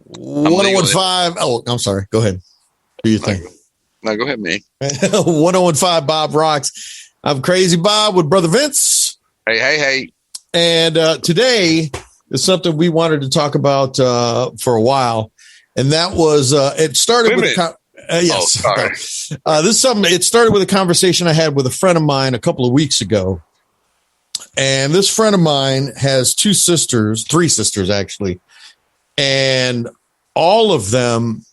1015. Oh, I'm sorry. Go ahead. Do your thing. No, go ahead, man. 1015 Bob Rocks. I'm Crazy Bob with Brother Vince. Hey. And today is something we wanted to talk about for a while. And that was, it started with, yes. Sorry. This is something, it started with a conversation I had with a friend of mine a couple of weeks ago. And this friend of mine has three sisters actually. And all of them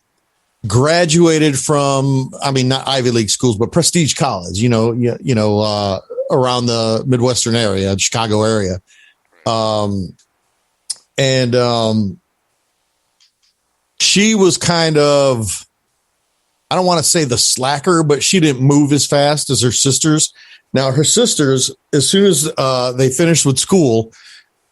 graduated from, not Ivy League schools, but prestige college, around the Midwestern area, Chicago area. She was kind of, I don't want to say the slacker, but she didn't move as fast as her sisters. Now, her sisters, as soon as they finished with school,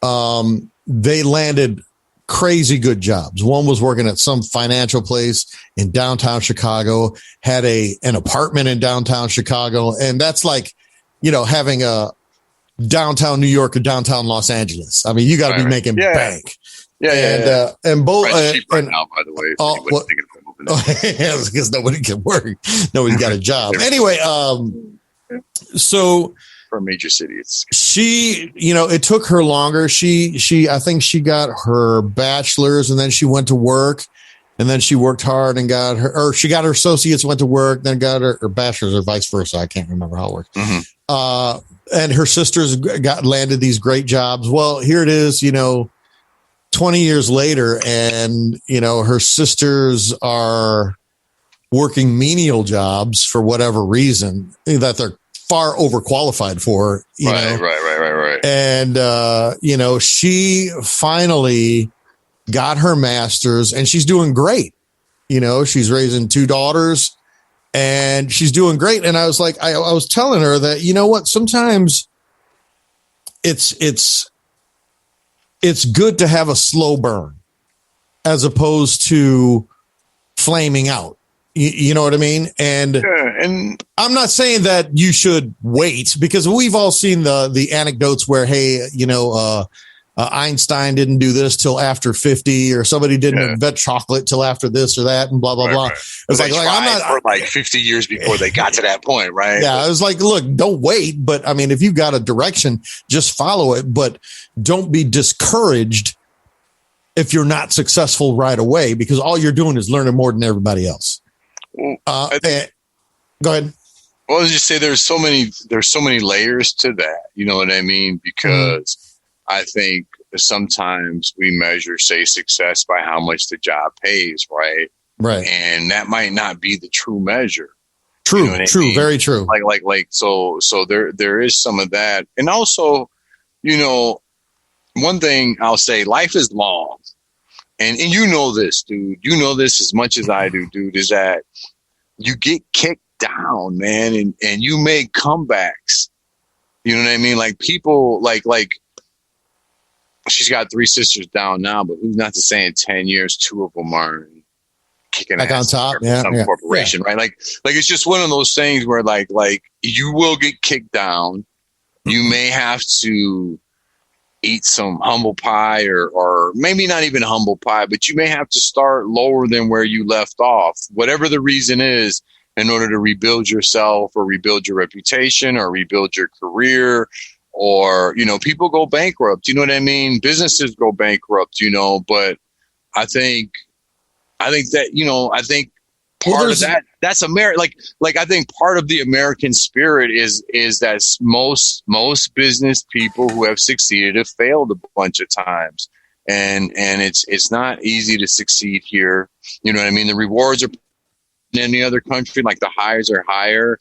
they landed crazy good jobs. One was working at some financial place in downtown Chicago, had an apartment in downtown Chicago. And that's like, having a downtown New York or downtown Los Angeles. I mean, you got to be making bank. And both, right now, by the way, because nobody can work. Nobody's got a job. Anyway, so for a major city, it took her longer. I think she got her bachelor's and then she went to work and then she worked hard and she got her associates, went to work, then got her bachelor's or vice versa. I can't remember how it worked. Mm-hmm. And her sisters landed these great jobs. Well, here it is, 20 years later, and, her sisters are working menial jobs for whatever reason that they're far overqualified for, Right. And, she finally got her master's and she's doing great. She's raising two daughters and she's doing great. And I was like, I was telling her that, what, sometimes it's good to have a slow burn as opposed to flaming out. You know what I mean? And I'm not saying that you should wait, because we've all seen the anecdotes where, hey, Einstein didn't do this till after 50, or somebody didn't invent chocolate till after this or that, and blah, blah, blah. It's like I'm not for like 50 years before they got to that point. Right. Yeah. I was like, look, don't wait. But I mean, if you've got a direction, just follow it, but don't be discouraged if you're not successful right away, because all you're doing is learning more than everybody else. Go ahead. Well, I'll just say there's so many layers to that. You know what I mean? Because I think sometimes we measure, say, success by how much the job pays, right? Right. And that might not be the true measure. True, you know true, I mean? Very true. So there is some of that. And also, one thing I'll say, life is long. And you know this, dude. You know this as much as I do, dude, is that you get kicked down, man, and you make comebacks. You know what I mean? Like people like she's got three sisters down now, but who's not to say in 10 years, two of them are kicking back ass on top, some corporation, right? Like it's just one of those things where like you will get kicked down. You may have to eat some humble pie or maybe not even humble pie, but you may have to start lower than where you left off, whatever the reason is, in order to rebuild yourself or rebuild your reputation or rebuild your career. Or, people go bankrupt, you know what I mean? Businesses go bankrupt, but I think that, I think part of that's America. Like I think part of the American spirit is that most business people who have succeeded have failed a bunch of times, and it's not easy to succeed here. You know what I mean? The rewards are in any other country, like the highs are higher,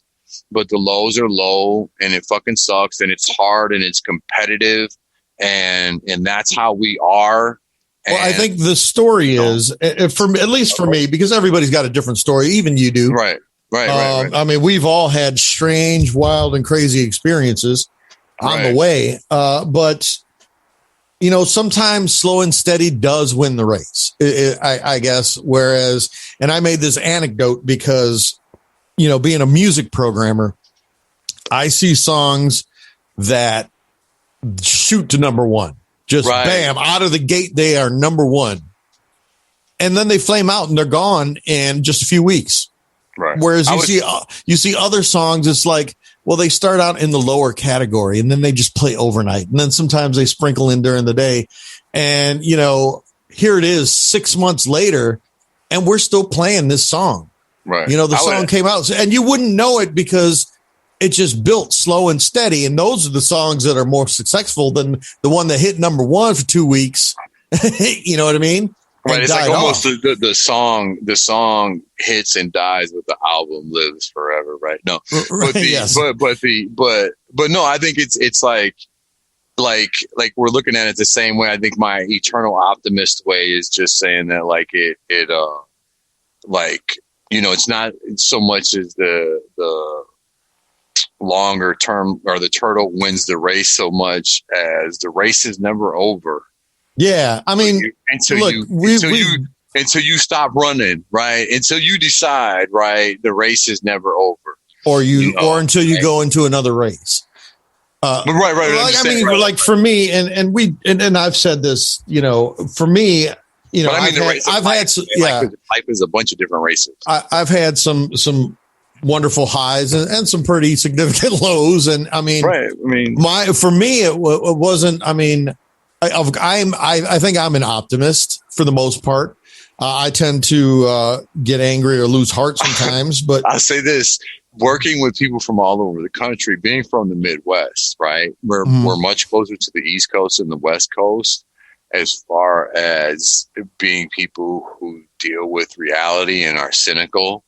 but the lows are low, and it fucking sucks, and it's hard, and it's competitive, and that's how we are. Well, I think the story is, at least for me, because everybody's got a different story, even you do. Right. I mean, we've all had strange, wild, and crazy experiences on the way. But, sometimes slow and steady does win the race, I guess. Whereas, and I made this anecdote because, being a music programmer, I see songs that shoot to number one. Just bam, out of the gate, they are number one. and then they flame out and they're gone in just a few weeks. Right. Whereas you see other songs, it's like, well, they start out in the lower category and then they just play overnight. And then sometimes they sprinkle in during the day. And, you know, here it is 6 months later and we're still playing this song. Right. You know, the song came out and you wouldn't know it because it just built slow and steady. And those are the songs that are more successful than the one that hit number one for 2 weeks. You know what I mean? Right. It's like almost off. the song hits and dies, but the album lives forever. Right. No, but yes. but no, I think it's like we're looking at it the same way. I think my eternal optimist way is just saying that like like, you know, it's not so much as the longer term or the turtle wins the race so much as the race is never over. Yeah. I mean, until you stop running, right? Until you decide, right, the race is never over. Or until you go into another race. Right. Like, I mean, like for me, and I've said this, you know, for me, you know, life is a bunch of different races. I've had some wonderful highs and some pretty significant lows. And I mean, right. I mean, for me, it wasn't, I mean, I think I'm an optimist for the most part. I tend to get angry or lose heart sometimes, but I'll say this: working with people from all over the country, being from the Midwest, right? We're much closer to the East Coast and the West Coast as far as being people who deal with reality and are cynical.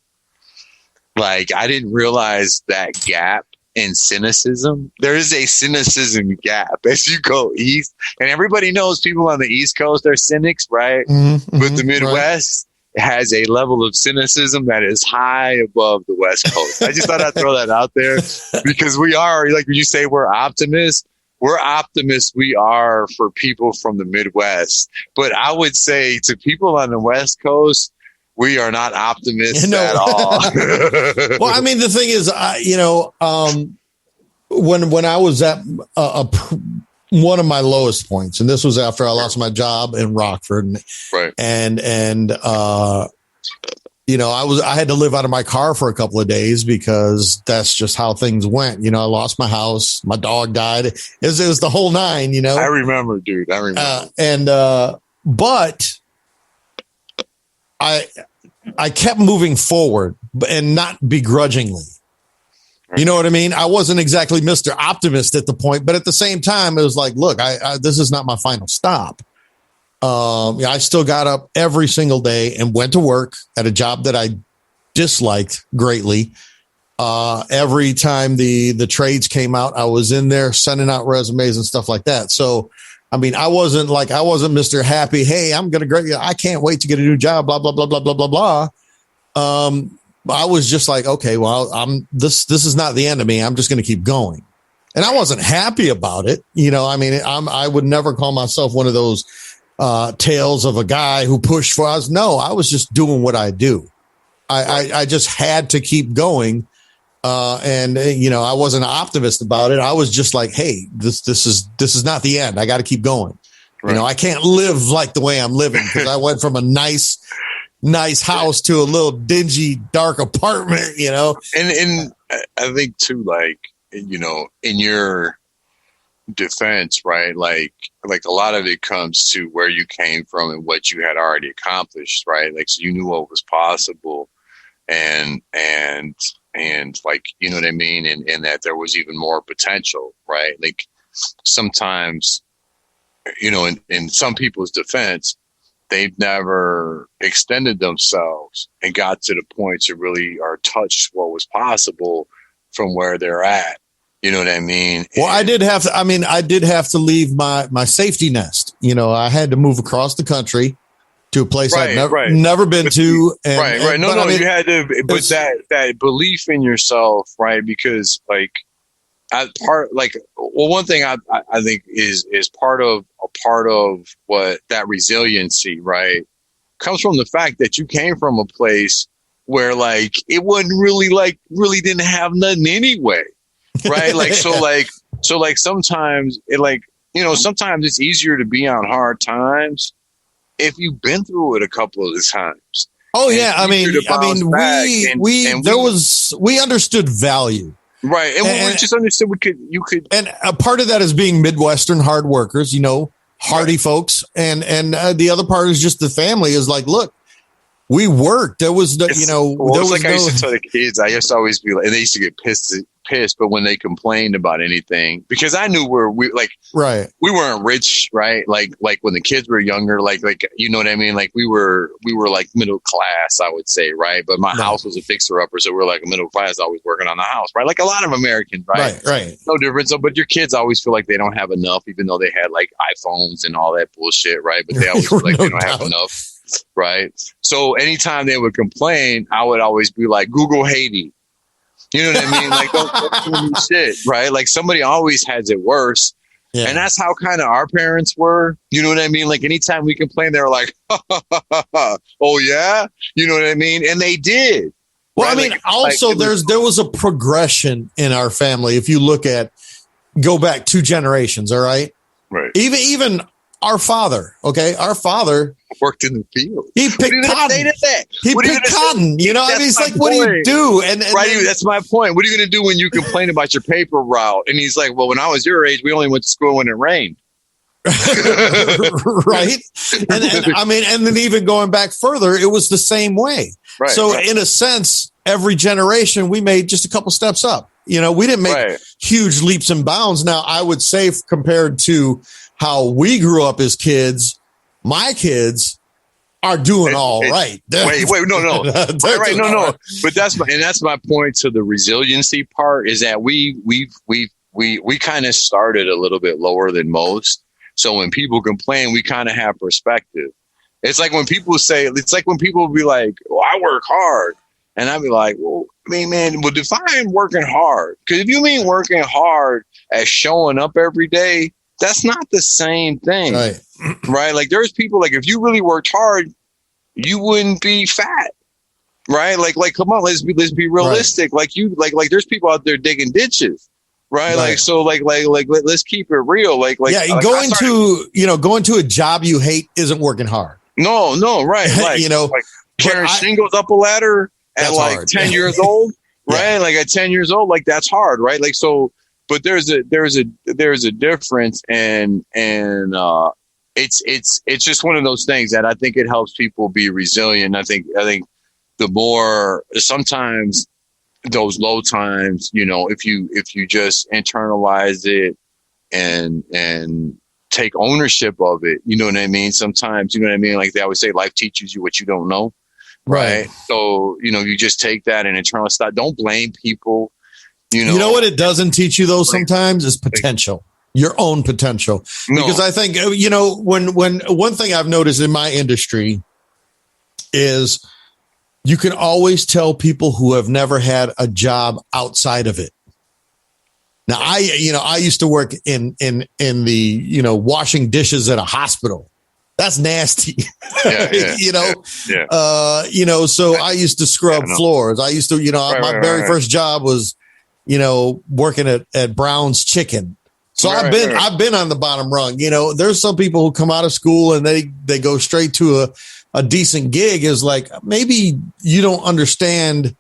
Like, I didn't realize that gap in cynicism. There is a cynicism gap as you go east, and everybody knows people on the East Coast are cynics, right? But the Midwest has a level of cynicism that is high above the West Coast. I just thought I'd throw that out there because we are, like when you say we're optimists, we are for people from the Midwest. But I would say to people on the West Coast, we are not optimists at all. Well, I mean, the thing is, you know, when I was at one of my lowest points, and this was after I lost my job in Rockford, and you know, I had to live out of my car for a couple of days because that's just how things went. You know, I lost my house, my dog died. It was the whole nine. You know, I remember, dude. I remember. But I kept moving forward and not begrudgingly. You know what I mean? I wasn't exactly Mr. Optimist at the point, but at the same time, it was like, look, this is not my final stop. I still got up every single day and went to work at a job that I disliked greatly. Every time the trades came out, I was in there sending out resumes and stuff like that. So, I mean, I wasn't Mr. Happy. Hey, I can't wait to get a new job, blah, blah, blah, blah, blah, blah, blah. I was just like, okay, well, this is not the end of me. I'm just going to keep going. And I wasn't happy about it. You know, I mean, I would never call myself one of those tales of a guy who pushed for us. No, I was just doing what I do. I just had to keep going. And you know, I wasn't an optimist about it. I was just like, hey, this is not the end. I got to keep going. Right. You know, I can't live like the way I'm living because I went from a nice house to a little dingy, dark apartment, you know? And I think too, like, you know, in your defense, right? Like a lot of it comes to where you came from and what you had already accomplished, right? Like, so you knew what was possible and like, you know what I mean? And that there was even more potential, right? Like sometimes, you know, in some people's defense, they've never extended themselves and got to the point to really or touch what was possible from where they're at. You know what I mean? Well, I did have to leave my safety nest. You know, I had to move across the country to a place I'd never been to. Right. No, I mean, you had to, but that belief in yourself, right? Because like, one thing I think is part of what that resiliency, right, comes from the fact that you came from a place where like it wasn't really didn't have nothing anyway, right? Like so sometimes it like, you know, sometimes it's easier to be on hard times if you've been through it a couple of times. Oh yeah, I mean, we understood value, right, and we just understood you could, and a part of that is being Midwestern hard workers, hardy folks, and the other part is just the family is like, look, we worked. There was I used to tell the kids, I used to always be like, and they used to get pissed, but when they complained about anything, because I knew we weren't rich, right? Like when the kids were younger, like you know what I mean? Like we were like middle class, I would say, right? But my house was a fixer upper, so we're like a middle class, always working on the house, right? Like a lot of Americans, right? Right. No difference. So, but your kids always feel like they don't have enough, even though they had like iPhones and all that bullshit, right? But they always feel like they don't have enough. Right. So anytime they would complain, I would always be like, Google Haiti. You know what I mean? Like, don't do any shit. Right. Like somebody always has it worse. Yeah. And that's how kind of our parents were. You know what I mean? Like anytime we complained, they were like, oh, yeah. You know what I mean? And they did. Well, right? I mean, there was a progression in our family. If you go back 2 generations. All right. Right. Even our father, worked in the field. He picked cotton. He picked cotton. He's like, what do you do? And right, that's my point. What are you going to do when you complain about your paper route? And he's like, well, when I was your age, we only went to school when it rained. Right. And then even going back further, it was the same way. Right, so in a sense, every generation we made just a couple steps up. We didn't make huge leaps and bounds. Now, I would say compared to how we grew up as kids, my kids are doing all right. Wait, no. Right, no. But that's my point to the resiliency part is that we kind of started a little bit lower than most. So when people complain, we kind of have perspective. It's like when people be like, well, I work hard. And I'd be like, well, I mean, man, define working hard. Because if you mean working hard as showing up every day, that's not the same thing, right? Like there's people like if you really worked hard, you wouldn't be fat, right? Like come on, let's be realistic. Right. Like there's people out there digging ditches, right? Like so, like let's keep it real. Going to a job you hate isn't working hard. No, right? Like like carrying shingles up a ladder at like hard. 10 years old, right? Yeah. Like at 10 years old, like that's hard, right? Like so. But there's a difference, and it's just one of those things that I think it helps people be resilient. I think the more sometimes those low times, if you just internalize it and take ownership of it, you know what I mean? Sometimes, you know what I mean? Like they always say, life teaches you what you don't know, right? So you just take that and internalize. Don't blame people. You know what it doesn't teach you though sometimes is potential, your own potential. Because I think, when one thing I've noticed in my industry is you can always tell people who have never had a job outside of it. Now, I used to work in the, washing dishes at a hospital. That's nasty. Yeah. So I used to scrub floors. I used to, my very first job was, working at Brown's Chicken. So I've been on the bottom rung. There's some people who come out of school and they go straight to a decent gig. Is like, maybe you don't understand.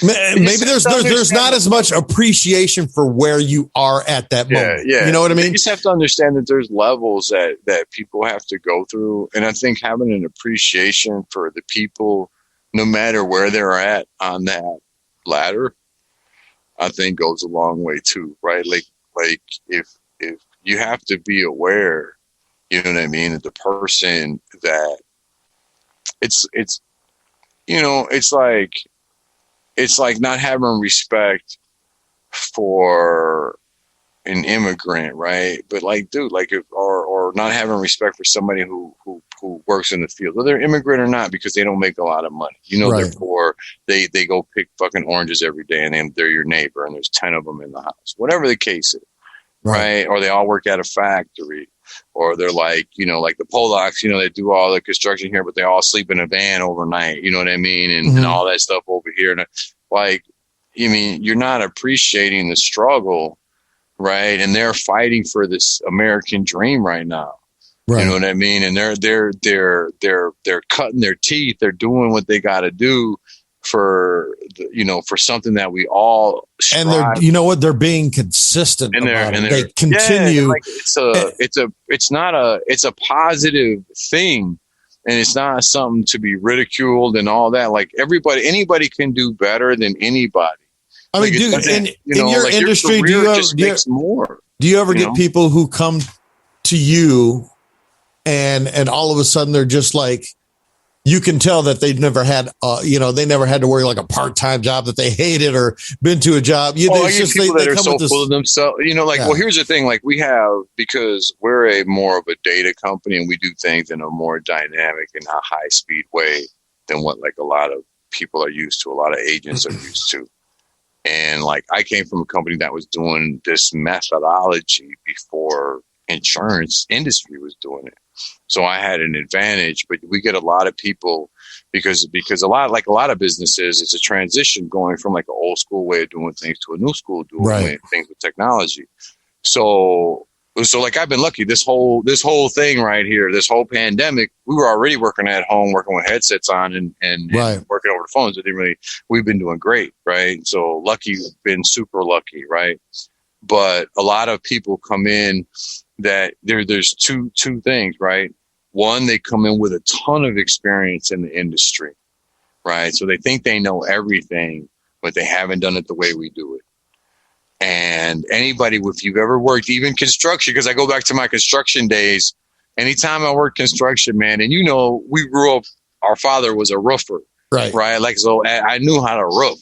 Maybe there's not as much appreciation for where you are at that moment. Yeah. You know what I mean? You just have to understand that there's levels that people have to go through. And I think having an appreciation for the people, no matter where they're at on that ladder, I think goes a long way too, right? Like if you have to be aware, you know what I mean, that the person that it's like not having respect for an immigrant, right? But like, dude, like or not having respect for somebody who works in the field, whether they're immigrant or not, because they don't make a lot of money. They're poor. They go pick fucking oranges every day, and they're your neighbor, and there's 10 of them in the house. Whatever the case is, right? Or they all work at a factory, or they're like, like the Polacks, they do all the construction here, but they all sleep in a van overnight. You know what I mean? And all that stuff over here. And like, you're not appreciating the struggle, right? And they're fighting for this American dream right now. Right. You know what I mean? And they're cutting their teeth. They're doing what they got to do for something that we all strive. And they're, you know what, they're being consistent about it. They continue. Like it's a positive thing, and it's not something to be ridiculed and all that. Like anybody can do better than anybody. I mean, dude, in your industry, do you ever get people who come to you and all of a sudden they're just like, you can tell that they've never had, they never had to work like a part-time job that they hated or been to a job. It's just people that are so full of themselves. Well, here's the thing. Like we have, because we're a more of a data company and we do things in a more dynamic and a high-speed way than what like a lot of people are used to, a lot of agents are used to. And like I came from a company that was doing this methodology before insurance industry was doing it. So I had an advantage, but we get a lot of people because a lot of businesses, it's a transition going from like an old school way of doing things to a new school doing things with technology. So like I've been lucky this whole thing right here, this whole pandemic, we were already working at home, working with headsets on and working over the phones. We've been doing great. Right. So been super lucky. Right. But a lot of people come in that there's two things, right? One, they come in with a ton of experience in the industry, right? So they think they know everything, but they haven't done it the way we do it. And anybody, if you've ever worked, even construction, because I go back to my construction days, anytime I worked construction, man, and we grew up, our father was a roofer, right? Like, so I knew how to roof.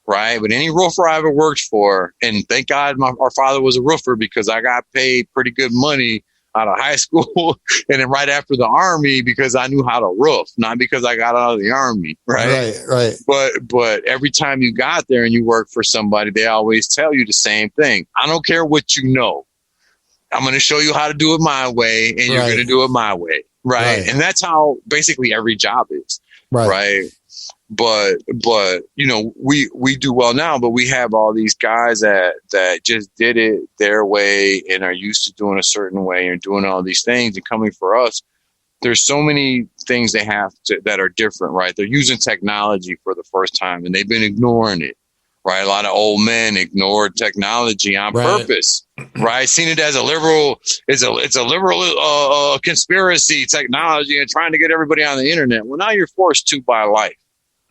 Right. But any roofer I ever worked for, and thank God our father was a roofer because I got paid pretty good money out of high school and then right after the Army because I knew how to roof, not because I got out of the Army. Right. But every time you got there and you work for somebody, they always tell you the same thing. I don't care what you know. I'm going to show you how to do it my way and you're going to do it my way. Right. And that's how basically every job is. Right. But we do well now, but we have all these guys that just did it their way and are used to doing a certain way and doing all these things and coming for us. There's so many things they have to that are different, right? They're using technology for the first time and they've been ignoring it, right? A lot of old men ignored technology on purpose, right? Seen it as a liberal, it's a liberal conspiracy technology and trying to get everybody on the internet. Well, now you're forced to by life.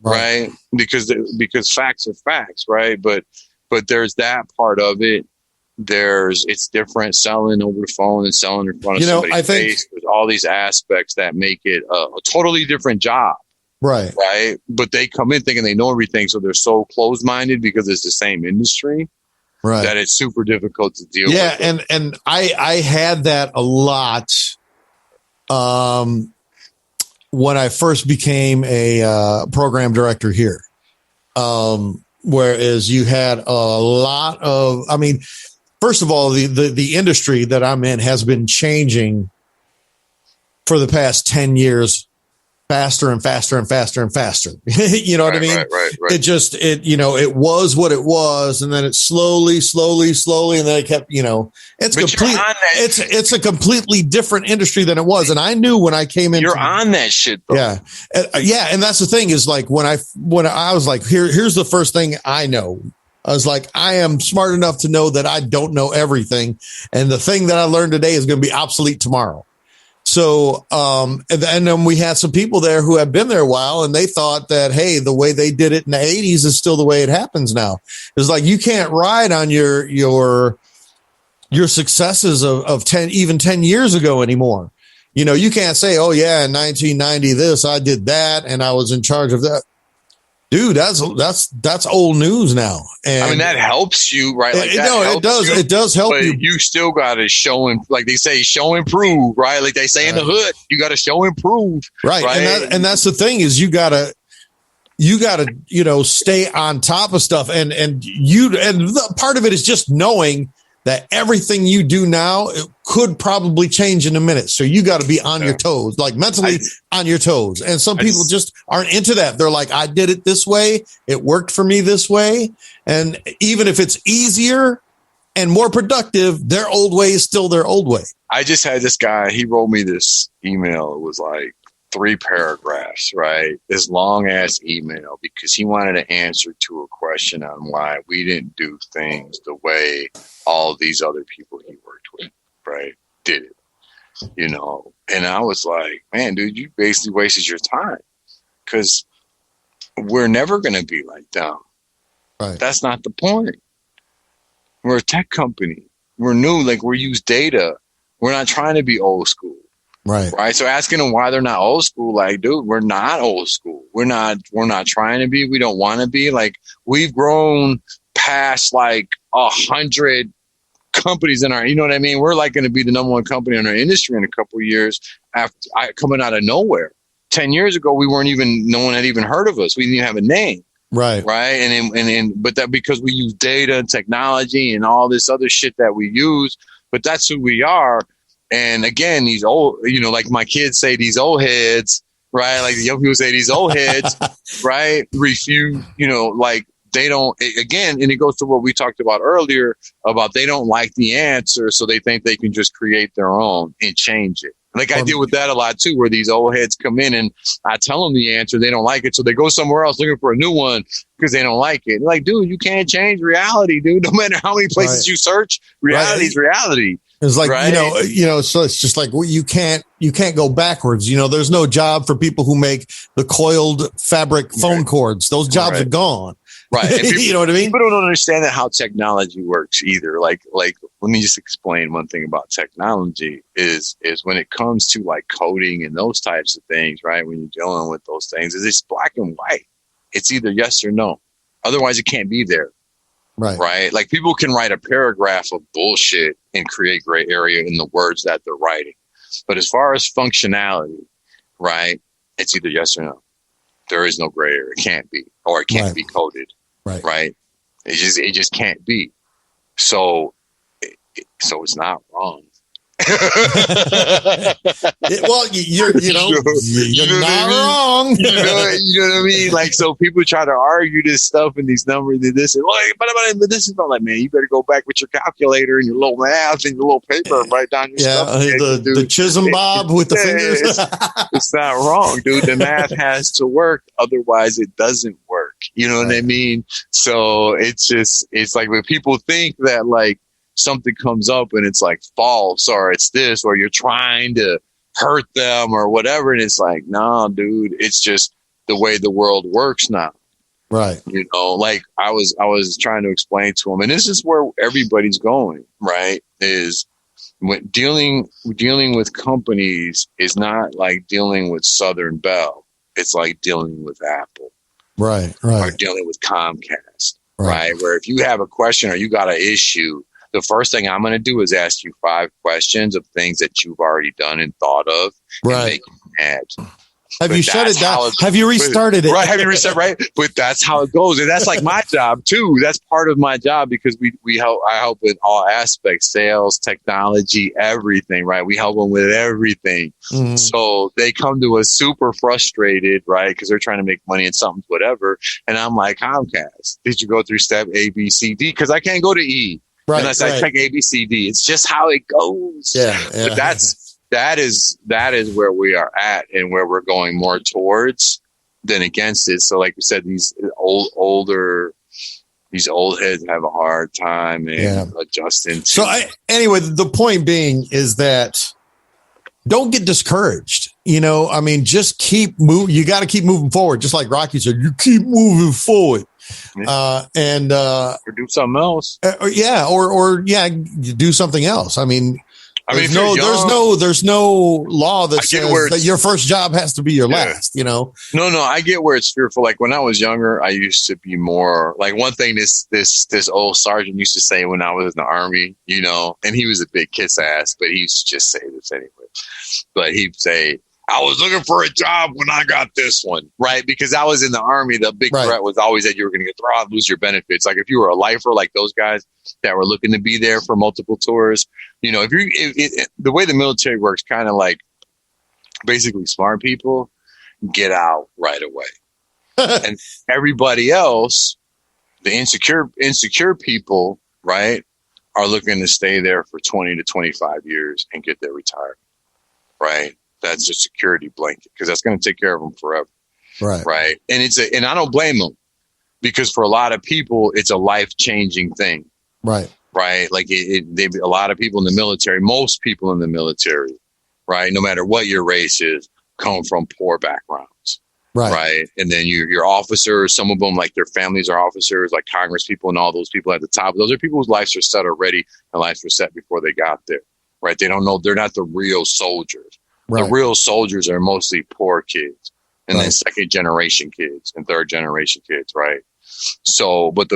Right. Because facts are facts. Right. But there's that part of it. It's different selling over the phone and selling in front of somebody's face. There's all these aspects that make it a totally different job. Right. Right. But they come in thinking they know everything. So they're so closed minded because it's the same industry. Right. That it's super difficult to deal with. Yeah. And I had that a lot. When I first became a program director here, whereas you had a lot of, first of all, the industry that I'm in has been changing for the past 10 years faster and faster and faster and faster. You know what I mean? Right. It was what it was. And then it slowly. And then it kept, it's a completely different industry than it was. And I knew when I came in, you're on that shit though. Yeah. And that's the thing is like, when I was like, here's the first thing I know. I was like, I am smart enough to know that I don't know everything. And the thing that I learned today is going to be obsolete tomorrow. So, and then we had some people there who have been there a while and they thought that, hey, the way they did it in the 80s is still the way it happens now. It's like, you can't ride on your successes of 10 years ago anymore. You can't say, oh yeah, in 1990, this, I did that and I was in charge of that. Dude, that's old news now. And that helps you, right? Like it does. It does help you. You still got to show and, like they say, show and prove, right? Like they say in the hood, you got to show and prove, right? And that's the thing is you gotta stay on top of stuff, and the part of it is just knowing that everything you do now it could probably change in a minute. So you got to be on your toes, like mentally on your toes. And some people just aren't into that. They're like, I did it this way. It worked for me this way. And even if it's easier, and more productive. Their old way is still their old way. I just had this guy, he wrote me this email. It was like 3 paragraphs, right? This long ass email because he wanted an answer to a question on why we didn't do things the way all these other people he worked with, right, did it, you know? And I was like, man, dude, you basically wasted your time because we're never going to be like them. Right. That's not the point. We're a tech company. We're new. Like, we use data. We're not trying to be old school. Right. Right. So asking them why they're not old school, like, dude, we're not old school. We're not trying to be. We don't want to be. Like, we've grown past like 100 companies in our, you know what I mean? We're like going to be the number one company in our industry in a couple of years after coming out of nowhere. 10 years ago, no one had even heard of us. We didn't even have a name. Right. Right. But that because we use data and technology and all this other shit that we use, but that's who we are. And again, these old, you know, like my kids say, these old heads, right? Like the young people say, these old heads, right? Refuse, you know, like they don't, again, and it goes to what we talked about earlier about they don't like the answer. So they think they can just create their own and change it. Like I deal with that a lot too, where these old heads come in and I tell them the answer, they don't like it. So they go somewhere else looking for a new one because they don't like it. Like, dude, you can't change reality, dude. No matter how many places you search, reality is reality. It's like, you know, so it's just like, well, you can't go backwards. You know, there's no job for people who make the coiled fabric phone cords. Those jobs are gone. Right. And people, you know what I mean? People don't understand that how technology works either. Like, let me just explain one thing about technology is when it comes to like coding and those types of things, right? When you're dealing with those things, is it's black and white. It's either yes or no. Otherwise it can't be there. Right. Like people can write a paragraph of bullshit and create gray area in the words that they're writing. But as far as functionality, right, it's either yes or no. There is no gray area. It can't be, or it can't be coded. Right. It just can't be. So it's not wrong. Well, you're not wrong. You know what I mean? Like, so people try to argue this stuff and these numbers and this, and but this is not like, man, you better go back with your calculator and your little math and your little paper and write down your stuff. The Chisholm Bob with the fingers. It's not wrong, dude. The math has to work. Otherwise it doesn't work. You know what I mean? So it's like when people think that like, something comes up and it's like false or it's this or you're trying to hurt them or whatever, and it's like, no, dude, it's just the way the world works now. Right. You know, like I was trying to explain to them, and this is where everybody's going, right, is when dealing with companies is not like dealing with Southern Bell. It's like dealing with Apple. Right. Or dealing with Comcast. Right. Where if you have a question or you got an issue, the first thing I'm going to do is ask you 5 questions of things that you've already done and thought of. And make you mad. Have you shut it down? Have you restarted it? Right. Have you restarted? Right. But that's how it goes. And that's like my job too. That's part of my job because I help with all aspects, sales, technology, everything. Right. We help them with everything. Mm-hmm. So they come to us super frustrated, right? Because they're trying to make money in something, whatever. And I'm like, Comcast, did you go through step A, B, C, D? Because I can't go to E. Right, unless I check A, B, C, D. It's just how it goes. Yeah. But that is where we are at and where we're going more towards than against it. So like you said, these old heads have a hard time adjusting. So anyway, the point being is that don't get discouraged. You know, I mean, just keep moving. You got to keep moving forward. Just like Rocky said, you keep moving forward. Or do something else. Or do something else. I mean, there's no law that says that your first job has to be your last, you know? No, I get where it's fearful. Like when I was younger, I used to be more like one thing this old sergeant used to say when I was in the Army, you know, and he was a big kiss ass, but he used to just say this anyway. But he'd say, I was looking for a job when I got this one, right? Because I was in the Army. The big threat was always that you were going to get thrown out, lose your benefits. Like if you were a lifer, like those guys that were looking to be there for multiple tours, you know, the way the military works, kind of like basically smart people get out right away. And everybody else, the insecure people, right, are looking to stay there for 20 to 25 years and get their retirement, right? That's a security blanket because that's going to take care of them forever. Right. Right. And I don't blame them because for a lot of people, it's a life-changing thing. Right. Right. Like a lot of people in the military, most people in the military, right, no matter what your race is, come from poor backgrounds. Right. Right. And then your officers, some of them, like their families are officers, like Congress people and all those people at the top. Those are people whose lives are set already and lives were set before they got there. Right. They don't know. They're not the real soldiers. Right. The real soldiers are mostly poor kids and then second generation kids and third generation kids. Right. So but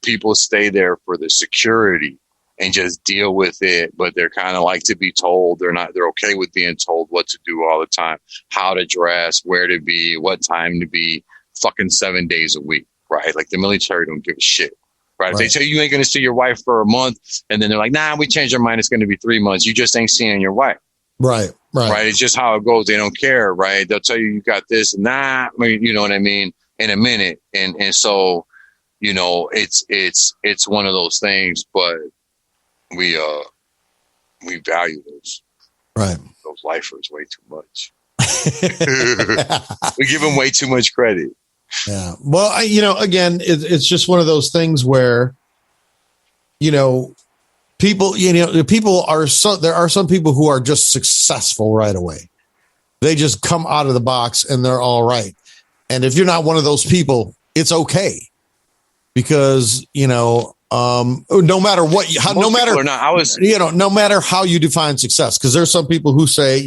people stay there for the security and just deal with it. But they're kind of like to be told. They're okay with being told what to do all the time, how to dress, where to be, what time to be, fucking 7 days a week. Right. Like the military don't give a shit. Right. If they tell you ain't going to see your wife for a month and then they're like, nah, we changed our mind. It's going to be 3 months. You just ain't seeing your wife. Right. It's just how it goes. They don't care. Right. They'll tell you got this and that. I mean, you know what I mean? In a minute. And so, you know, it's one of those things, but we value those lifers way too much. We give them way too much credit. Yeah. Well, again, it's just one of those things where, people, there are some people who are just successful right away. They just come out of the box and they're all right. And if you're not one of those people, it's okay because, no matter what, no matter how you define success, because there's some people who say,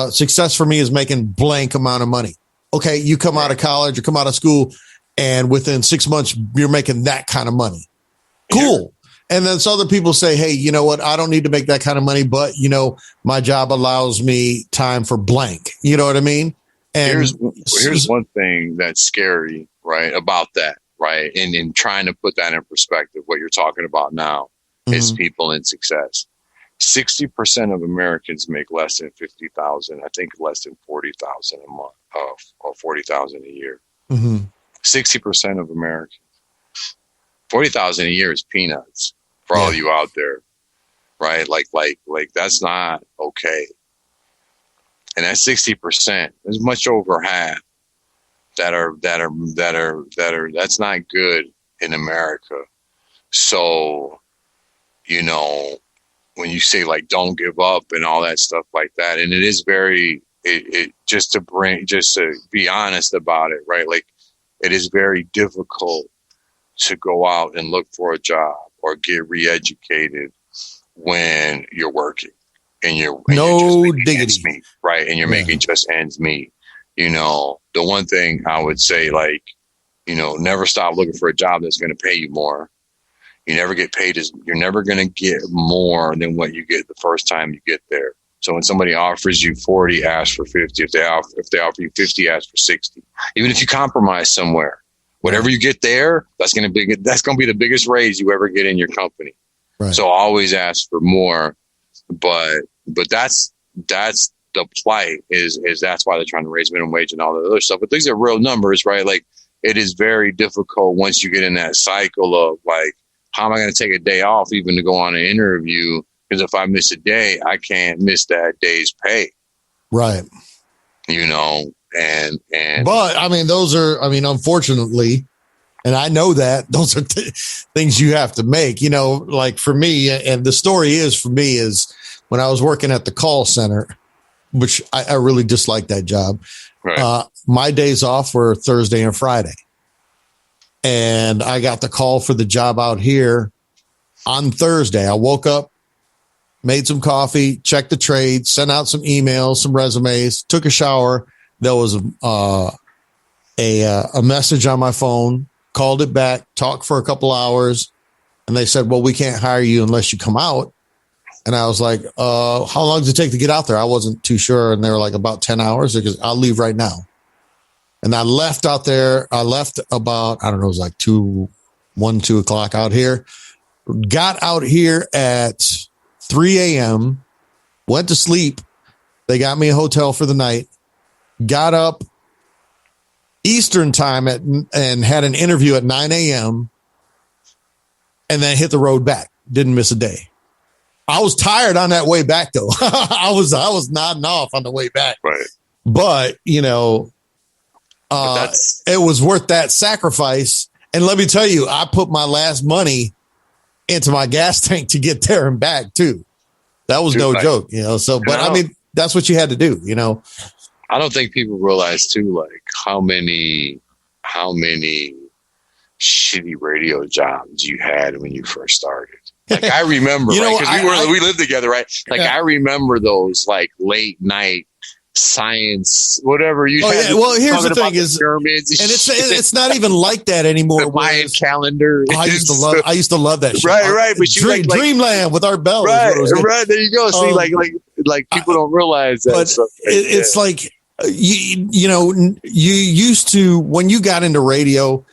success for me is making blank amount of money. Okay. You come out of college or come out of school and within 6 months, you're making that kind of money. Cool. And then some other people say, hey, you know what? I don't need to make that kind of money, but my job allows me time for blank. You know what I mean? And here's one thing that's scary, right, about that, right? And in trying to put that in perspective, what you're talking about now is people in success. 60% of Americans make less than 50,000. I think less than 40,000 a month, or 40,000 a year. 60% of Americans. 40,000 a year is peanuts for all you out there, right? Like that's not okay. And that 60% is much over half that's not good in America. So, when you say like, don't give up and all that stuff like that. And it is just to be honest about it, right? Like it is very difficult to go out and look for a job or get re-educated when you're working. And you're just meet, right? And you're making just ends meet. The one thing I would say, like, never stop looking for a job that's going to pay you more. You never get paid you're never going to get more than what you get the first time you get there. So when somebody offers you 40, ask for 50. If they offer you 50, ask for 60. Even if you compromise somewhere, whatever you get there, that's going to be the biggest raise you ever get in your company. Right. So always ask for more. But that's the plight is that's why they're trying to raise minimum wage and all the other stuff. But these are real numbers, right? Like it is very difficult once you get in that cycle of like, how am I going to take a day off even to go on an interview? Because if I miss a day, I can't miss that day's pay. Right. And but unfortunately, and I know that those are things you have to make, like for me, and the story is when I was working at the call center, which I really disliked that job. Right. My days off were Thursday and Friday. And I got the call for the job out here on Thursday. I woke up, made some coffee, checked the trade, sent out some emails, some resumes, took a shower. There was a message on my phone, called it back, talked for a couple hours. And they said, well, we can't hire you unless you come out. And I was like, how long does it take to get out there? I wasn't too sure. And they were like, about 10 hours. Because I'll leave right now. And I left out there. I left about, I don't know, it was like 2 o'clock out here. Got out here at 3 a.m., went to sleep. They got me a hotel for the night. Got up Eastern time and had an interview at 9 a.m. and then hit the road back. Didn't miss a day. I was tired on that way back though. I was nodding off on the way back. Right. But, you know, it was worth that sacrifice. And let me tell you, I put my last money into my gas tank to get there and back too. That was no joke, you know. So, but I mean, that's what you had to do, you know. I don't think people realize too, like how many shitty radio jobs you had when you first started. Like I remember, right? Because we lived together, right? Like I remember those like late night science, whatever you. Oh yeah. Well, here's the thing: is pyramids and it's not even like that anymore. The Mayan calendar. I used to love that shit. Right. But Dreamland with Art Bell. Right. There you go. See, like people don't realize that. But it's like you know, you used to, when you got into radio,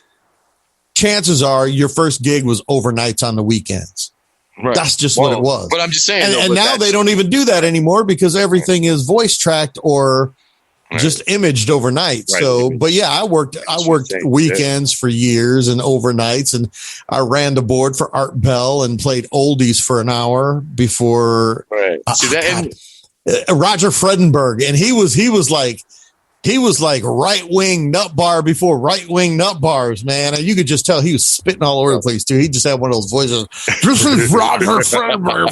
chances are your first gig was overnights on the weekends. Right. That's just what it was. But I'm just saying. And now they don't even do that anymore because everything is voice tracked or just imaged overnight. Right. So, but yeah, I worked weekends for years and overnights, and I ran the board for Art Bell and played oldies for an hour before. Right. Roger Fredenberg, and he was like right-wing nut bar before right-wing nut bars, man. And you could just tell he was spitting all over the place too. He just had one of those voices. This is Roger Fredenberg.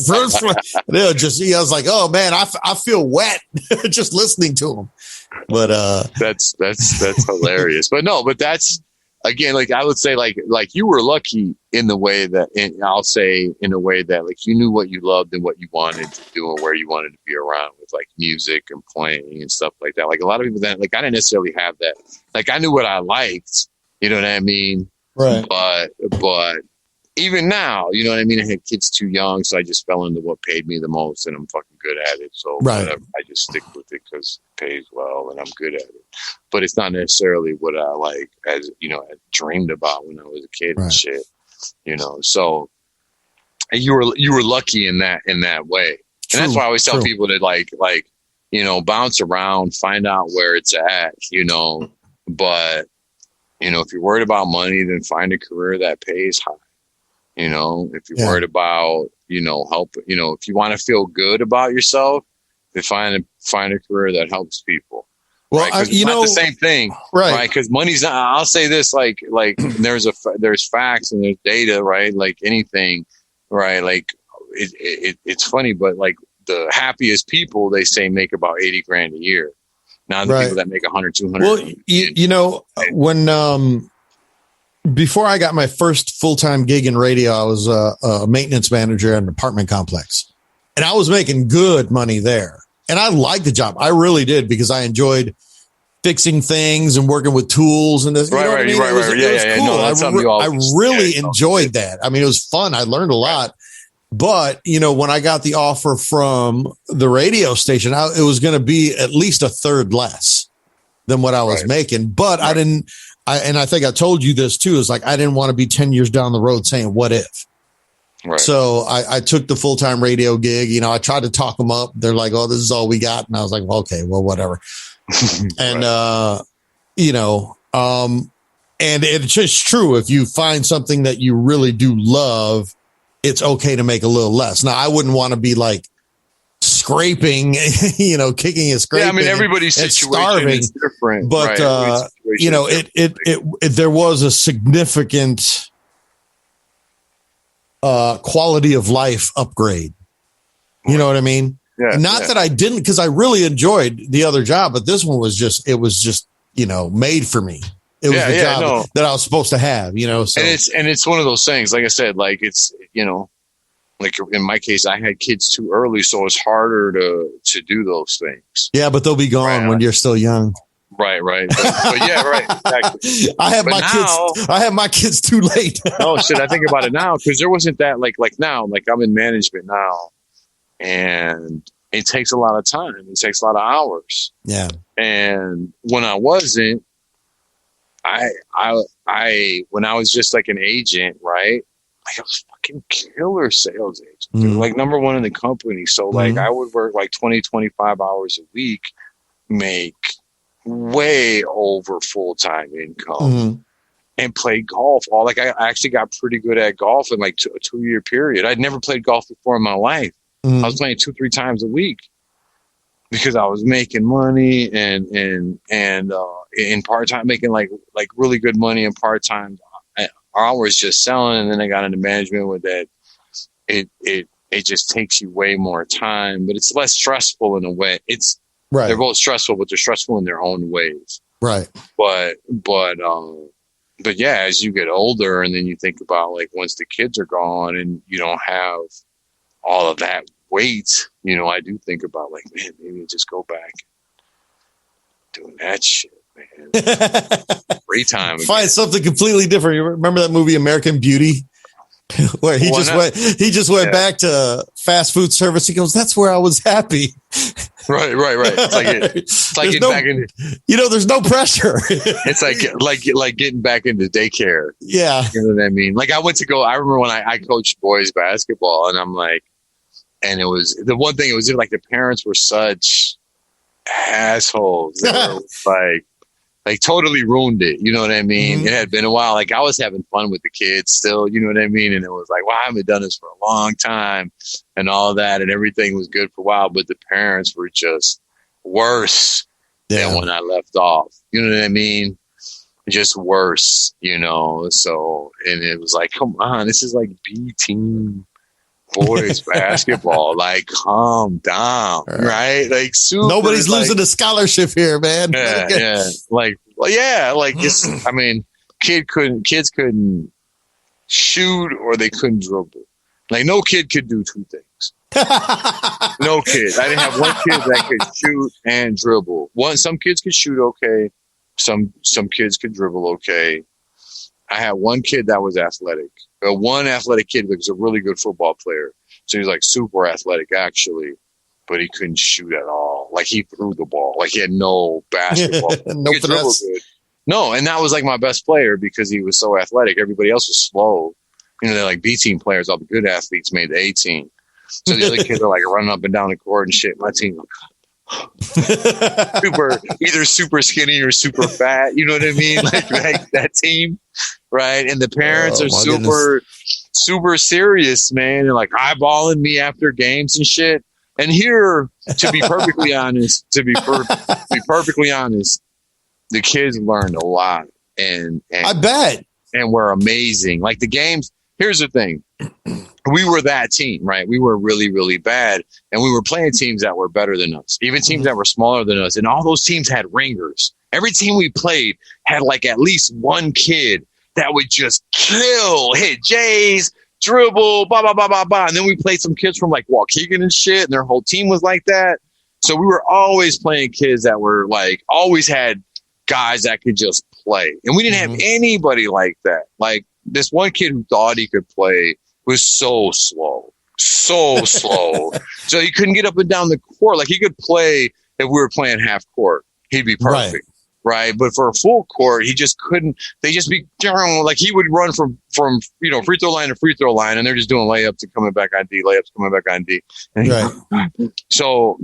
And I was like, oh man, I feel wet just listening to him. But that's hilarious. But that's, again, like I would say, like you were lucky in the way that, and I'll say in a way that like you knew what you loved and what you wanted to do and where you wanted to be around with like music and playing and stuff like that. Like a lot of people that like I didn't necessarily have that. Like I knew what I liked, you know what I mean? Right. But even now, you know what I mean? I had kids too young, so I just fell into what paid me the most, and I'm fucking good at it. So whatever, I just stick with it because it pays well and I'm good at it. But it's not necessarily what I like, as you know, I dreamed about when I was a kid and shit. You know, so you were lucky in that way, and that's why I always tell people to like you know, bounce around, find out where it's at, you know. But you know, if you're worried about money, then find a career that pays high. You know, if you're worried about, you know, if you want to feel good about yourself, then find a career that helps people. Well, right? It's not the same thing, right? Because money's not. I'll say this, like there's facts and there's data, right? Like anything, right? Like it's funny, but like the happiest people, they say, make about 80 grand a year. Now the people that make 100, 200. Well, you know, when before I got my first full-time gig in radio, I was a maintenance manager at an apartment complex, and I was making good money there. And I liked the job. I really did, because I enjoyed fixing things and working with tools and this. Right. It was cool. I really enjoyed that. I mean, it was fun. I learned a lot. But, you know, when I got the offer from the radio station, it was going to be at least a third less than what I was making. But I didn't. And I think I told you this too, is like, I didn't want to be 10 years down the road saying, what if? Right. So I took the full-time radio gig. You know, I tried to talk them up. They're like, oh, this is all we got. And I was like, well, okay, well, whatever. And, you know, and it's just true. If you find something that you really do love, it's okay to make a little less. Now, I wouldn't want to be like scraping, you know, kicking and scraping. Yeah, I mean, everybody's situation is different. But, you know, there was a significant quality of life upgrade. You know what I mean? Yeah, Not that I didn't, because I really enjoyed the other job, but this one was just, you know, made for me. It was the job that I was supposed to have, you know. So. And it's one of those things, like I said, like it's, you know, like in my case, I had kids too early, so it's harder to do those things. Yeah, but they'll be gone when you're still young. Right. But yeah, right. Exactly. I have my kids too late. Oh shit! I think about it now, because there wasn't that like now. Like I'm in management now, and it takes a lot of time. It takes a lot of hours. Yeah. And when I wasn't, I when I was just like an agent, right? Like I was fucking killer sales agent, like number one in the company. So like I would work like 20, 25 hours a week, make way over full-time income. and played golf. I actually got pretty good at golf in like a 2-year period. I'd never played golf before in my life. I was playing 2-3 times a week because I was making money and in part time, making like really good money in part time hours just selling. And then I got into management with that. It just takes you way more time, but it's less stressful in a way. It's right. They're both stressful, but they're stressful in their own ways. Right. But yeah, as you get older and then you think about like once the kids are gone and you don't have all of that weight, I do think about like, man, maybe just go back doing that shit, man. Free time. Find something completely different. You remember that movie American Beauty? Where he just went back to fast food service. He goes, that's where I was happy. Right. It's like getting back into, there's no pressure. It's like getting back into daycare. Yeah. You know what I mean? Like I remember when I coached boys basketball and I'm like, and it was the one thing, it was like the parents were such assholes. They were like totally ruined it. You know what I mean? Mm-hmm. It had been a while. Like I was having fun with the kids still, you know what I mean? And it was like, wow, I haven't done this for a long time and all that. And everything was good for a while, but the parents were just worse than when I left off. You know what I mean? Just worse, So, and it was like, come on, this is like B team boys basketball. Like, calm down, right? Like, nobody's losing a scholarship here, man. Yeah. Just, I mean, kids couldn't shoot or they couldn't dribble. Like, no kid could do two things. No kid. I didn't have one kid that could shoot and dribble. Some kids could shoot okay. Some kids could dribble okay. I had one kid that was athletic. One athletic kid that was a really good football player. So he was like super athletic actually, but he couldn't shoot at all. Like he threw the ball. Like he had no basketball. No finesse. No, and that was like my best player because he was so athletic. Everybody else was slow. They're like B team players. All the good athletes made the A team. So the other kids are like running up and down the court and shit. My team either super skinny or super fat. You know what I mean? Like that team. Right. And the parents are super serious, man. And like eyeballing me after games and shit. And here, to be perfectly honest, the kids learned a lot. And I bet. And were amazing. Like the games. Here's the thing. We were that team, right? We were really, really bad. And we were playing teams that were better than us, even teams that were smaller than us. And all those teams had ringers. Every team we played had like at least one kid that would just hit J's, dribble, blah, blah, blah, blah, blah. And then we played some kids from like Waukegan and shit. And their whole team was like that. So we were always playing kids that were like, always had guys that could just play. And we didn't have anybody like that. Like this one kid who thought he could play was so slow. So he couldn't get up and down the court. Like he could play if we were playing half court. He'd be perfect. Right. But for a full court, he just couldn't. They just be like he would run from free throw line to free throw line, and they're just doing layups and coming back on D, layups coming back on D. Right. So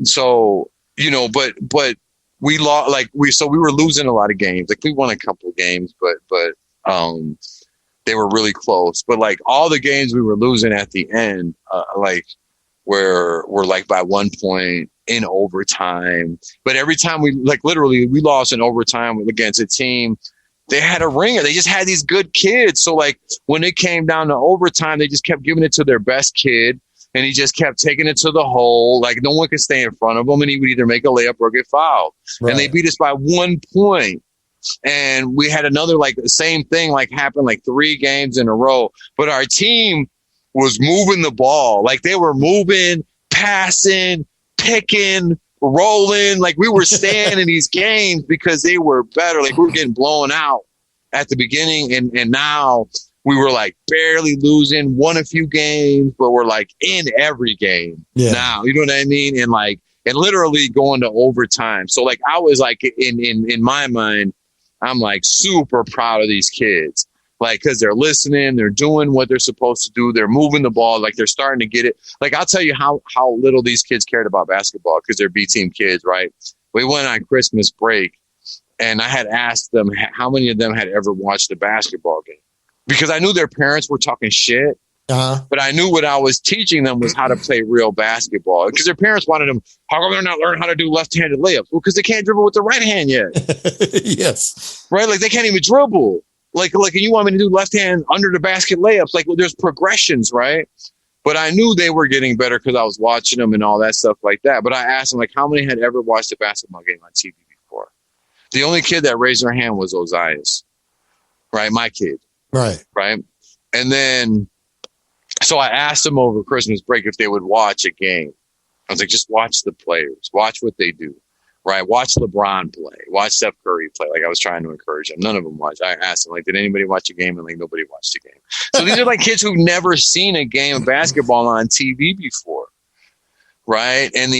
but we lost. We were losing a lot of games. Like we won a couple of games, but they were really close. But like all the games we were losing at the end, were like by 1 point in overtime. But every time we lost in overtime against a team, they had a ringer. They just had these good kids. So like when it came down to overtime, they just kept giving it to their best kid. And he just kept taking it to the hole. Like no one could stay in front of him. And he would either make a layup or get fouled. Right. And they beat us by 1 point. And we had another, like the same thing, like happened like 3 games in a row. But our team was moving the ball. Like they were moving, passing, picking, rolling. Like we were staying in these games because they were better. Like we were getting blown out at the beginning. And now we were like barely losing, won a few games, but we're like in every game now. You know what I mean? And literally going to overtime. So like I was like in my mind, I'm like super proud of these kids. Like, cause they're listening, they're doing what they're supposed to do. They're moving the ball. Like they're starting to get it. Like, I'll tell you how little these kids cared about basketball. Cause they're B team kids, right? We went on Christmas break And I had asked them how many of them had ever watched a basketball game, because I knew their parents were talking shit. But I knew what I was teaching them was how to play real basketball, because their parents wanted them. How come they're not learning how to do left-handed layups? Well, because they can't dribble with the right hand yet. Yes. Right? Like they can't even dribble. Like you want me to do left hand under the basket layups? Like, well, there's progressions, right? But I knew they were getting better because I was watching them and all that stuff like that. But I asked them, like, how many had ever watched a basketball game on TV before? The only kid that raised their hand was Ozias, right? My kid. Right. And then, so I asked them over Christmas break if they would watch a game. I was like, just watch the players, watch what they do, right? Watch LeBron play, watch Steph Curry play. Like, I was trying to encourage them. None of them watched. I asked them, like, did anybody watch a game? And like, nobody watched a game. So these are like kids who've never seen a game of basketball on TV before. Right. And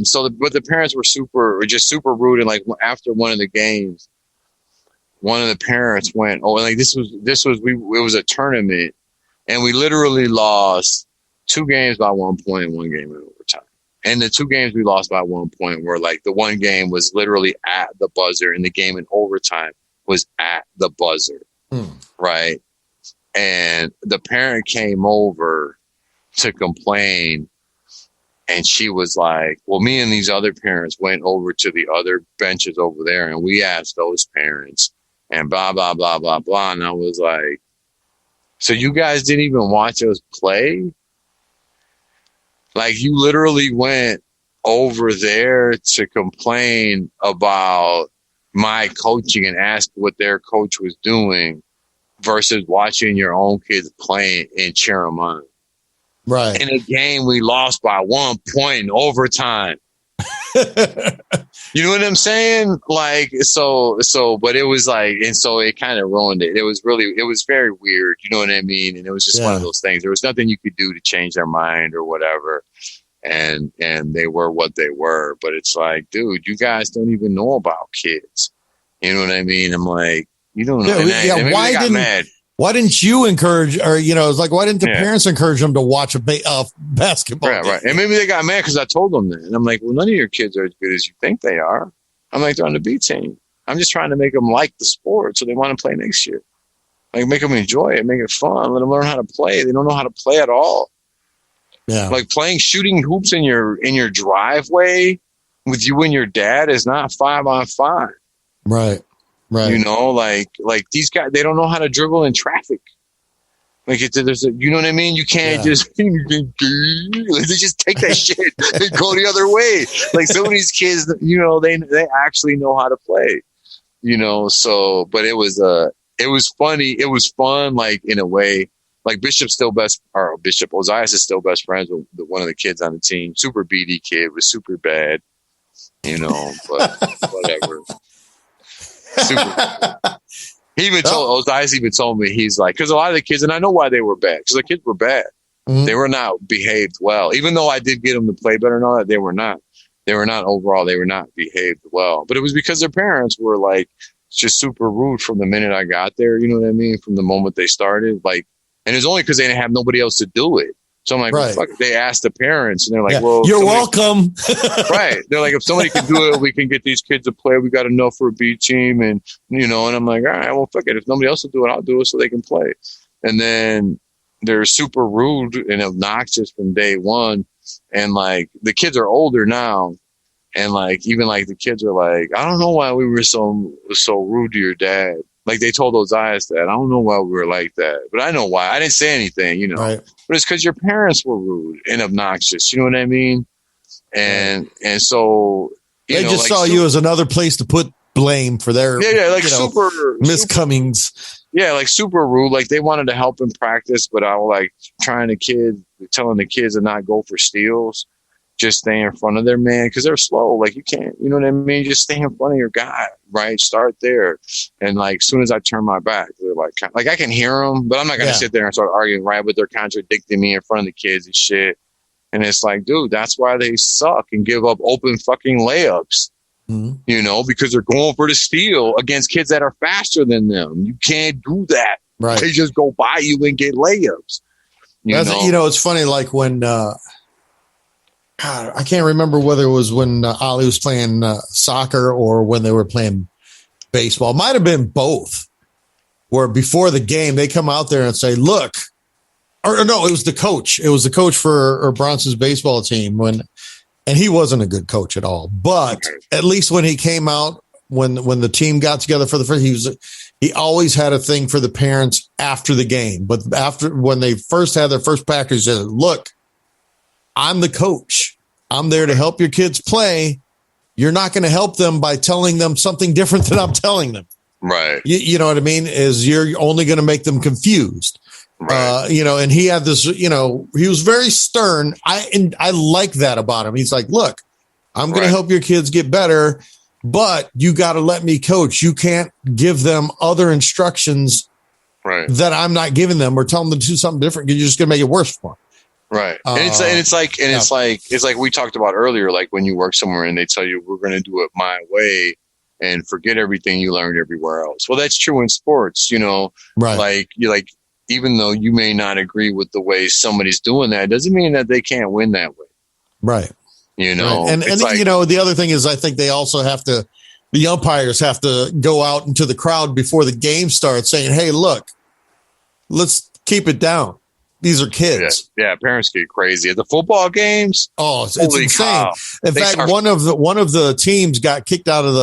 so but the parents were super rude. And like after one of the games, one of the parents went, oh, and like it was a tournament, and we literally lost 2 games by 1 point and 1 game in overtime. And the 2 games we lost by 1 point were like, the one game was literally at the buzzer, and the game in overtime was at the buzzer. Right. And the parent came over to complain. And she was like, well, me and these other parents went over to the other benches over there, and we asked those parents, and blah, blah, blah, blah, blah. And I was like, so you guys didn't even watch us play? Like, you literally went over there to complain about my coaching and ask what their coach was doing versus watching your own kids playing and cheer them on. Right. In a game we lost by 1 point in overtime. You know what I'm saying? Like, but it was like, and so it kind of ruined it. It was very weird. You know what I mean? And it was just one of those things. There was nothing you could do to change their mind or whatever. And they were what they were. But it's like, dude, you guys don't even know about kids. You know what I mean? I'm like, you don't know. Why didn't you encourage, or, it's like, why didn't the parents encourage them to watch a basketball game? Right. And maybe they got mad because I told them that. And I'm like, well, none of your kids are as good as you think they are. I'm like, they're on the B team. I'm just trying to make them like the sport so they want to play next year. Like, make them enjoy it, make it fun, let them learn how to play. They don't know how to play at all. Yeah. Like, shooting hoops in your driveway with you and your dad is not 5-on-5. Right. Right. Like these guys, they don't know how to dribble in traffic. Like, you know what I mean? You can't just, they just take that shit and go the other way. Like, some of these kids, they actually know how to play, so, but it was funny. It was fun, like, in a way. Like, Ozias is still best friends with one of the kids on the team. Super BD kid, was super bad, but whatever. Super. He even Ozias even told me, he's like, because a lot of the kids, and I know why they were bad, because the kids were bad. Mm-hmm. They were not behaved well. Even though I did get them to play better and all that, they were not overall, they were not behaved well. But it was because their parents were like just super rude from the minute I got there. You know what I mean? From the moment they started, like, and it's only because they didn't have nobody else to do it. So I'm like, well, fuck, they asked the parents, and they're like, well, you're welcome. Right. They're like, if somebody can do it, we can get these kids to play. We got enough for a B team. And, and I'm like, all right, well, fuck it. If nobody else will do it, I'll do it so they can play. And then they're super rude and obnoxious from day one. And like, the kids are older now. And like, even like the kids are like, I don't know why we were so rude to your dad. Like, they told Ozias that. I don't know why we were like that, but I know why. I didn't say anything, Right. But it's because your parents were rude and obnoxious. You know what I mean? And so they just saw you as another place to put blame for their super miscomings. Like super rude. Like, they wanted to help in practice, but I was like telling the kids to not go for steals. Just stay in front of their man, because they're slow. Like, you can't, you know what I mean? Just stay in front of your guy, right? Start there. And like, as soon as I turn my back, they're like I can hear them, but I'm not going to sit there and start arguing, right? But they're contradicting me in front of the kids and shit. And it's like, dude, that's why they suck and give up open fucking layups, because they're going for the steal against kids that are faster than them. You can't do that. Right. They just go by you and get layups. It's funny. Like, when, God, I can't remember whether it was when Ollie was playing soccer or when they were playing baseball. Might have been both, where before the game, they come out there and say, look, or no, it was the coach. It was the coach for Bronson's baseball team and he wasn't a good coach at all. But at least when he came out, when the team got together for the first, he always had a thing for the parents after the game. But when they first had their first practice, he said, look, I'm the coach. I'm there to help your kids play. You're not going to help them by telling them something different than I'm telling them. Right. You know what I mean? Is you're only going to make them confused. Right. And he had this, he was very stern. I like that about him. He's like, look, I'm going to help your kids get better, but you got to let me coach. You can't give them other instructions that I'm not giving them or tell them to do something different. You're just going to make it worse for them. Right. It's like we talked about earlier, like when you work somewhere and they tell you we're going to do it my way and forget everything you learned everywhere else. Well, that's true in sports, right. Like even though you may not agree with the way somebody's doing that, doesn't mean that they can't win that way. Right. Right. And the other thing is I think they also the umpires have to go out into the crowd before the game starts saying, hey, look, let's keep it down. These are kids. Yeah, parents get crazy at the football games. Oh, it's insane. Cow. In fact, one of the teams got kicked out of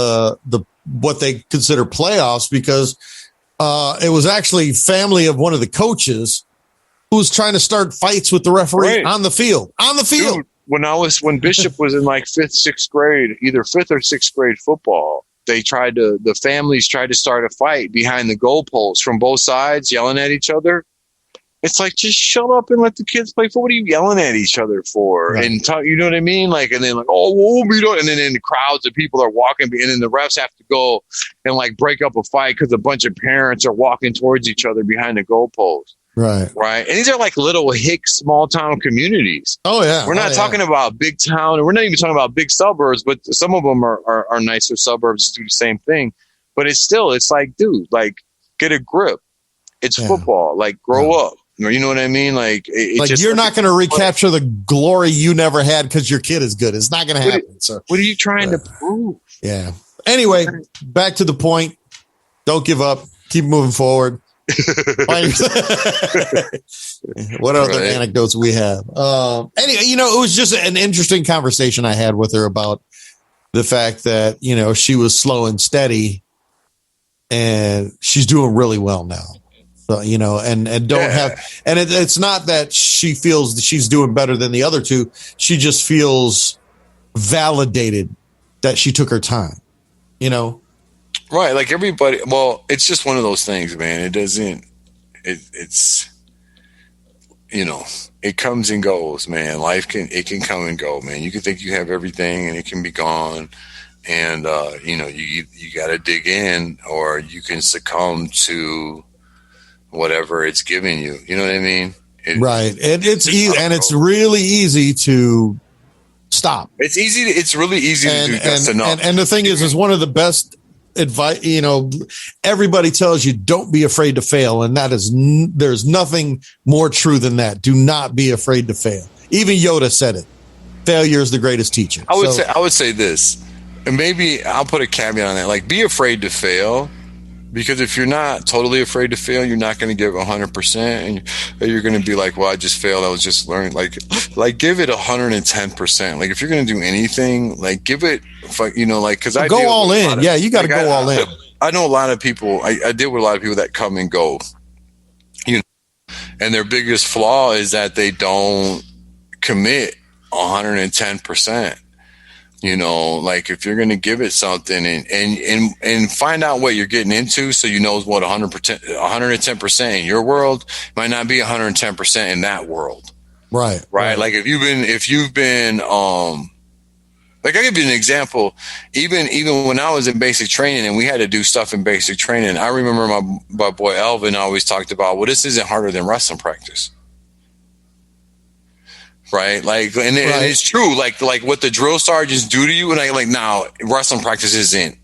the what they consider playoffs because it was actually family of one of the coaches who was trying to start fights with the referee on the field. Dude, when Bishop was in like sixth grade, either fifth or sixth grade football, the families tried to start a fight behind the goalposts from both sides, yelling at each other. It's like, just shut up and let the kids play. For what are you yelling at each other for? Right. And you know what I mean? Like, and then like, oh, whoa, we don't. And then in the crowds of people are walking, and then the refs have to go and like break up a fight because a bunch of parents are walking towards each other behind the goalpost. Right. Right. And these are like little hick small town communities. Oh yeah. We're not talking about big town, and we're not even talking about big suburbs, but some of them are nicer suburbs do the same thing. But it's like, dude, like, get a grip. It's football. Like, grow up. You know what I mean? Like you're not going to recapture the glory you never had because your kid is good. It's not going to happen. So what are you trying to prove? Yeah. Anyway, back to the point. Don't give up. Keep moving forward. What other anecdotes we have? Anyway, it was just an interesting conversation I had with her about the fact that, she was slow and steady and she's doing really well now. It's not that she feels that she's doing better than the other two. She just feels validated that she took her time, Right. Like everybody. Well, it's just one of those things, man. It doesn't, it's, it comes and goes, man. Life can come and go, man. You can think you have everything and it can be gone. And, you got to dig in, or you can succumb to whatever it's giving you. You know what I mean? Right. And it's easy, and it's really easy to stop. It's really easy to do just enough. And the thing is one of the best advice, everybody tells you don't be afraid to fail. And that is, there's nothing more true than that. Do not be afraid to fail. Even Yoda said it. Failure is the greatest teacher. I would say this, and maybe I'll put a caveat on that. Like, be afraid to fail. Because if you're not totally afraid to fail, you're not going to give 100%, and you're going to be like, well, I just failed. I was just learning. Like give it 110%. Like, if you're going to do anything, like, give it, because I go all in. Yeah, you got to go all in. I know a lot of people. I deal with a lot of people that come and go, and their biggest flaw is that they don't commit 110%. Like, if you're going to give it something and find out what you're getting into, so what 110% in your world might not be 110% in that world. Right. Like, if you've been, like, I'll give you an example. Even when I was in basic training and we had to do stuff in basic training, I remember my boy Elvin always talked about, well, this isn't harder than wrestling practice. Right. Like, and it's true. Like what the drill sergeants do to you. And now wrestling practice isn't,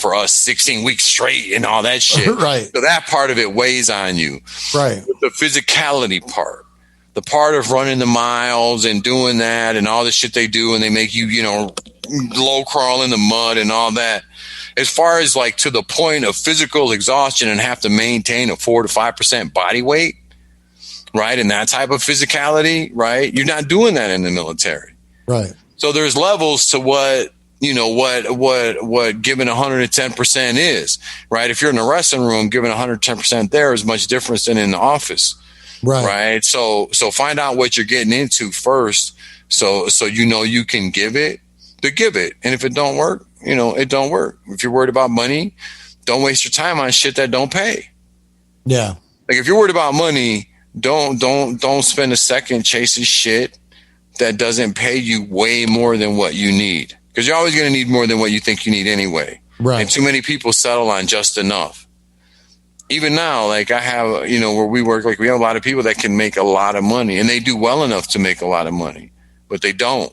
for us 16 weeks straight and all that shit. Right. So that part of it weighs on you. Right. But the physicality part, the part of running the miles and doing that and all the shit they do, and they make you, you know, low crawl in the mud and all that. As far as like to the point of physical exhaustion and have to maintain a 4 to 5% body weight, right? And that type of physicality, right? You're not doing that in the military. Right. So there's levels to what, you know, what giving 110% is, right? If you're in the wrestling room, giving 110% there is much different than in the office. Right. So find out what you're getting into first. So you know you can give it. And if it don't work, you know, it don't work. If you're worried about money, don't waste your time on shit that don't pay. Yeah. Like if you're worried about money, don't spend a second chasing shit that doesn't pay you way more than what you need. Because you're always going to need more than what you think you need anyway. Right. And too many people settle on just enough. Even now, like I have, you know, where we work, like we have a lot of people that can make a lot of money and they do well enough to make a lot of money, but they don't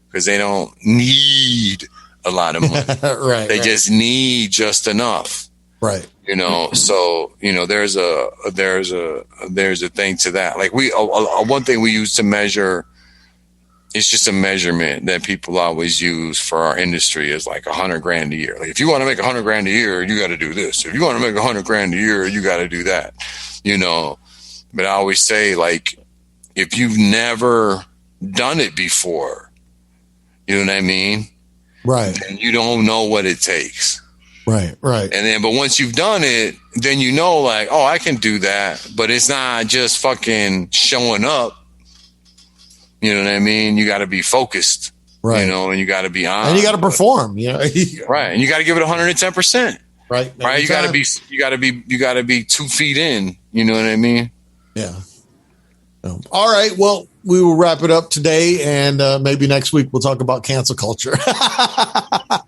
because they don't need a lot of money. Right. They just need just enough. Right. You know, so, you know, there's a thing to that. Like one thing we use to measure, it's just a measurement that people always use for our industry is like $100,000 a year. Like if you want to make $100,000 a year, you got to do this. If you want to make $100,000 a year, you got to do that, you know. But I always say, like, if you've never done it before, you know what I mean? Right. And you don't know what it takes. Right. Right. And then, but once you've done it, then you know, like, oh, I can do that. But it's not just fucking showing up. You know what I mean? You got to be focused, right? You know, and you got to be on, and you got to perform, you know, right? And you got to give it 110%, right? Right? You got to be 2 feet in. You know what I mean? Yeah. All right. Well, we will wrap it up today, and maybe next week we'll talk about cancel culture.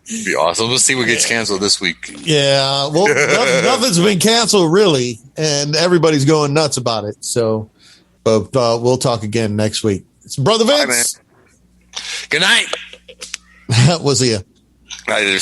Be awesome. Let's see what gets canceled this week. Yeah. Well, nothing's been canceled really, and everybody's going nuts about it. So, but we'll talk again next week. It's Brother Vince. Bye, man. Good night. We'll see you. Later.